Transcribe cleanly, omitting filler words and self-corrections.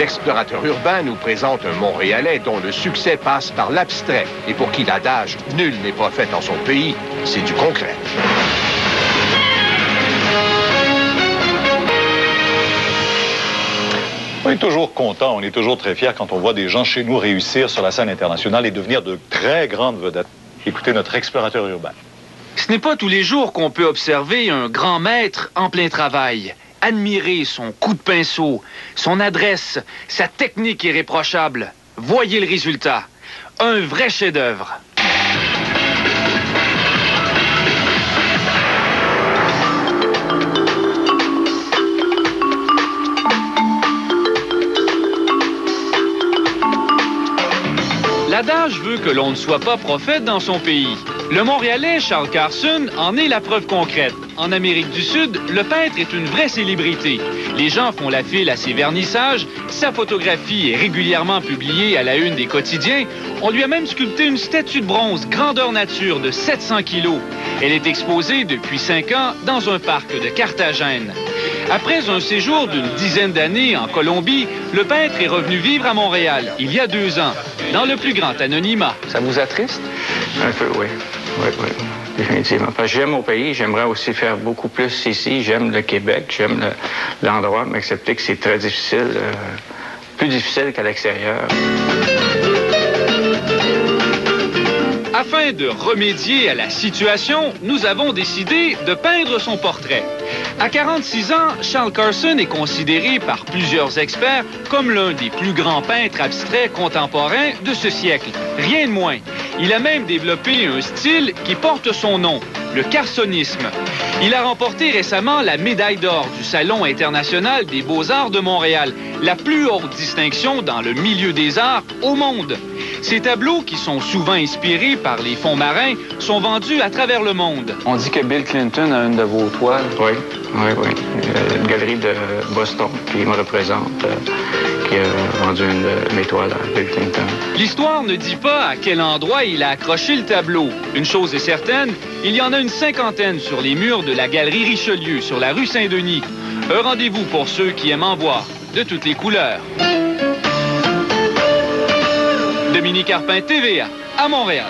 L'explorateur urbain nous présente un Montréalais dont le succès passe par l'abstrait et pour qui l'adage « nul n'est prophète en son pays », c'est du concret. On est toujours content, on est toujours très fiers quand on voit des gens chez nous réussir sur la scène internationale et devenir de très grandes vedettes. Écoutez notre explorateur urbain. Ce n'est pas tous les jours qu'on peut observer un grand maître en plein travail. Admirer son coup de pinceau, son adresse, sa technique irréprochable. Voyez le résultat. Un vrai chef-d'œuvre. L'adage veut que l'on ne soit pas prophète dans son pays. Le Montréalais Charles Carson en est la preuve concrète. En Amérique du Sud, le peintre est une vraie célébrité. Les gens font la file à ses vernissages, sa photographie est régulièrement publiée à la une des quotidiens. On lui a même sculpté une statue de bronze grandeur nature de 700 kilos. Elle est exposée depuis 5 ans dans un parc de Carthagène. Après un séjour d'une dizaine d'années en Colombie, le peintre est revenu vivre à Montréal il y a 2 ans, dans le plus grand anonymat. Ça vous attriste? Un peu, oui. Oui. Définitivement. Parce que j'aime mon pays, j'aimerais aussi faire beaucoup plus ici. J'aime le Québec, j'aime l'endroit, mais accepter que c'est très difficile, plus difficile qu'à l'extérieur. Afin de remédier à la situation, nous avons décidé de peindre son portrait. À 46 ans, Charles Carson est considéré par plusieurs experts comme l'un des plus grands peintres abstraits contemporains de ce siècle. Rien de moins. Il a même développé un style qui porte son nom, le carsonisme. Il a remporté récemment la médaille d'or du Salon international des beaux-arts de Montréal, la plus haute distinction dans le milieu des arts au monde. Ces tableaux, qui sont souvent inspirés par les fonds marins, sont vendus à travers le monde. On dit que Bill Clinton a une de vos toiles. Oui. Une galerie de Boston qui me représente, qui a vendu une de mes toiles à Bill Clinton. L'histoire ne dit pas à quel endroit il a accroché le tableau. Une chose est certaine, il y en a une 50aine sur les murs de la galerie Richelieu, sur la rue Saint-Denis. Un rendez-vous pour ceux qui aiment en voir de toutes les couleurs. Dominique Arpin, TVA, à Montréal.